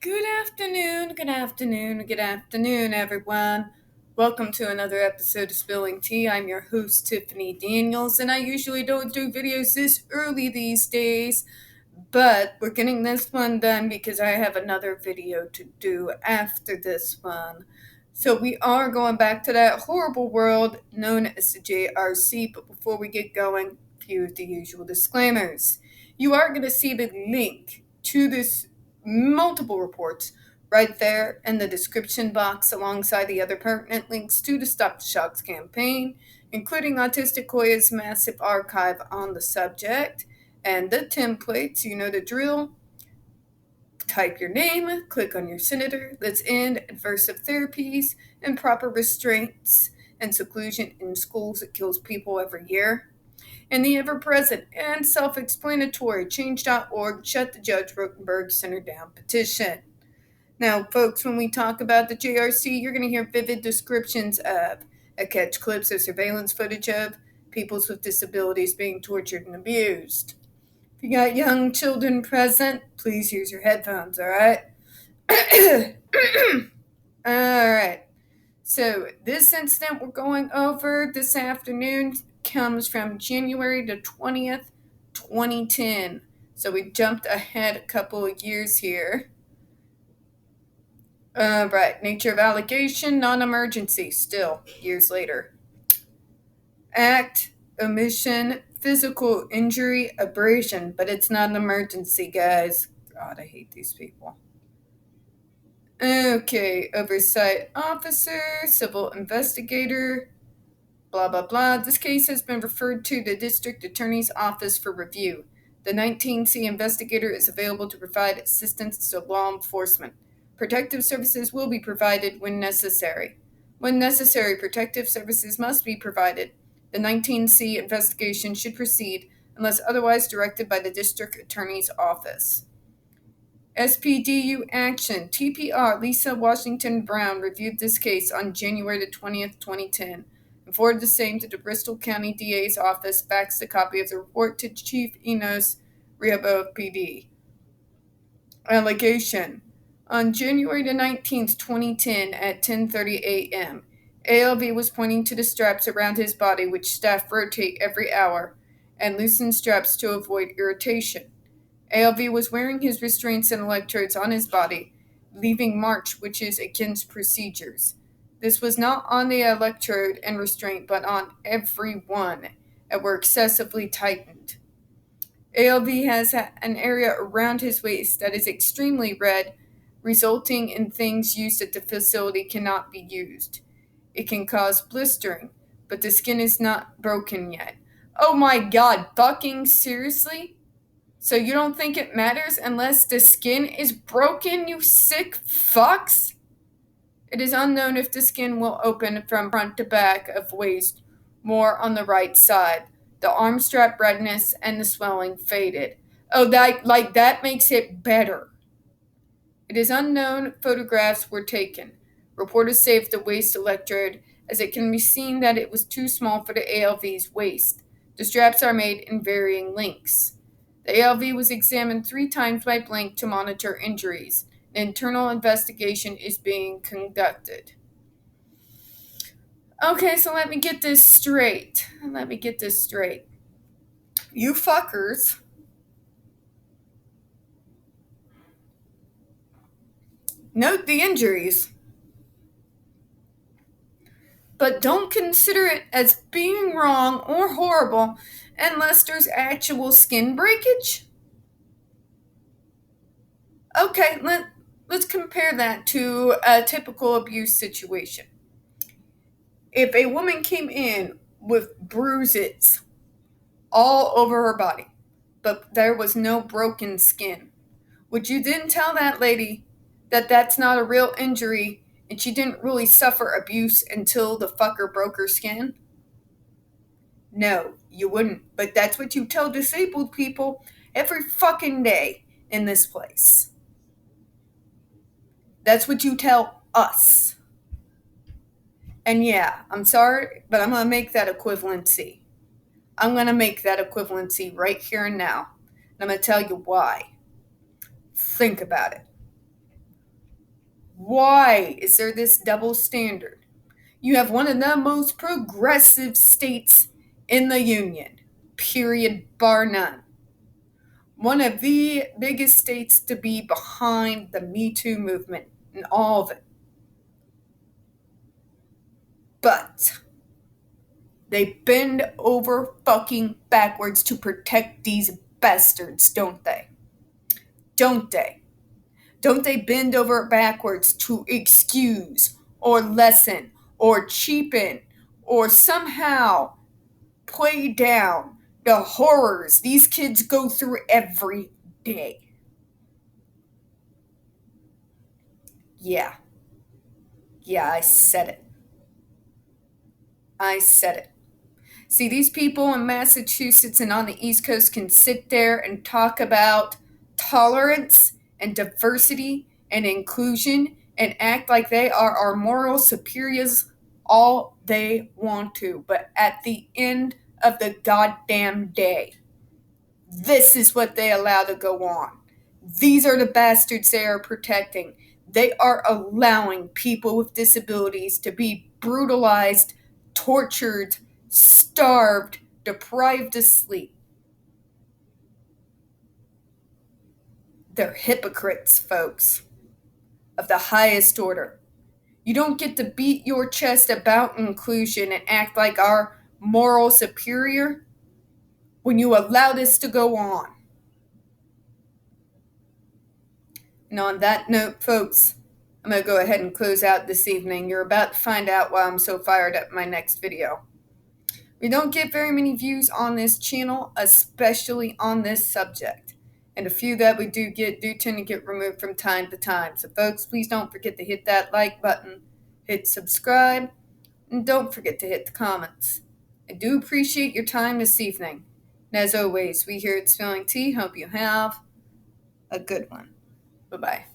Good afternoon, everyone. Welcome to another episode of Spilling Tea. I'm your host, Tiffany Daniels, and I usually don't do videos this early these days, but we're getting this one done because I have another video to do after this one. So we are going back to that horrible world known as the JRC, but before we get going, a few of the usual disclaimers. You are going to see the link to this multiple reports right there in the description box alongside the other pertinent links to the Stop the Shocks campaign, including Autistic Koya's massive archive on the subject and the templates. You know the drill. Type your name, click on your senator, let's end adversive therapies and proper restraints and seclusion in schools that kills people every year. And the ever-present and self-explanatory Change.org Shut the Judge Rotenberg Center Down petition. Now, folks, when we talk about the JRC, you're going to hear vivid descriptions of, catch clips of surveillance footage of peoples with disabilities being tortured and abused. If you got young children present, please use your headphones, all right? All right. So, this incident we're going over this afternoon comes from January the 20th, 2010. So, we jumped ahead a couple of years here. Right. Nature of allegation, non-emergency, still, years later. Act, omission, physical injury, abrasion, but it's not an emergency, guys. God, I hate these people. Okay, oversight officer, civil investigator, blah, blah, blah. This case has been referred to the district attorney's office for review. The 19C investigator is available to provide assistance to law enforcement. Protective services will be provided when necessary. When necessary, protective services must be provided. The 19C investigation should proceed unless otherwise directed by the district attorney's office. SPDU action. TPR Lisa Washington Brown reviewed this case on January the 20th, 2010, and forwarded the same to the Bristol County DA's office, faxed a copy of the report to Chief Enos Riabo of PD. Allegation. On January the 19th, 2010, at 10:30 a.m., ALV was pointing to the straps around his body, which staff rotate every hour, and loosened straps to avoid irritation. ALV was wearing his restraints and electrodes on his body, leaving marks which is against procedures. This was not on the electrode and restraint, but on every one, and were excessively tightened. ALV has an area around his waist that is extremely red, resulting in things used at the facility cannot be used. It can cause blistering, but the skin is not broken yet. Oh my god, fucking seriously? So you don't think it matters unless the skin is broken, you sick fucks? It is unknown if the skin will open from front to back of waist, more on the right side. The arm strap redness and the swelling faded. Oh, that makes it better. It is unknown photographs were taken. Reporters saved the waist electrode, as it can be seen that it was too small for the ALV's waist. The straps are made in varying lengths. The ALV was examined 3 times by Blank to monitor injuries. An internal investigation is being conducted. Okay, so let me get this straight. You fuckers note the injuries, but don't consider it as being wrong or horrible unless there's actual skin breakage. Okay, let's compare that to a typical abuse situation. If a woman came in with bruises all over her body, but there was no broken skin, would you then tell that lady that that's not a real injury and she didn't really suffer abuse until the fucker broke her skin? No, you wouldn't. But that's what you tell disabled people every fucking day in this place. That's what you tell us. And yeah, I'm sorry, but I'm going to make that equivalency. I'm going to make that equivalency right here and now. And I'm going to tell you why. Think about it. Why is there this double standard? You have one of the most progressive states in the Union, period, bar none. One of the biggest states to be behind the Me Too movement and all of it. But they bend over fucking backwards to protect these bastards, don't they? Don't they? Don't they bend over backwards to excuse or lessen or cheapen or somehow play down the horrors these kids go through every day? Yeah. Yeah, I said it. I said it. See, these people in Massachusetts and on the East Coast can sit there and talk about tolerance and diversity and inclusion and act like they are our moral superiors all they want to. But at the end of the goddamn day, this is what they allow to go on. These are the bastards they are protecting. They are allowing people with disabilities to be brutalized, tortured, starved, deprived of sleep. They're hypocrites, folks, of the highest order. You don't get to beat your chest about inclusion and act like our moral superior when you allow this to go on. And on that note, folks, I'm going to go ahead and close out this evening. You're about to find out why I'm so fired up in my next video. We don't get very many views on this channel, especially on this subject. And a few that we do get do tend to get removed from time to time. So folks, please don't forget to hit that like button, hit subscribe, and don't forget to hit the comments. I do appreciate your time this evening. And as always, we here at Spilling Tea hope you have a good one. Bye-bye.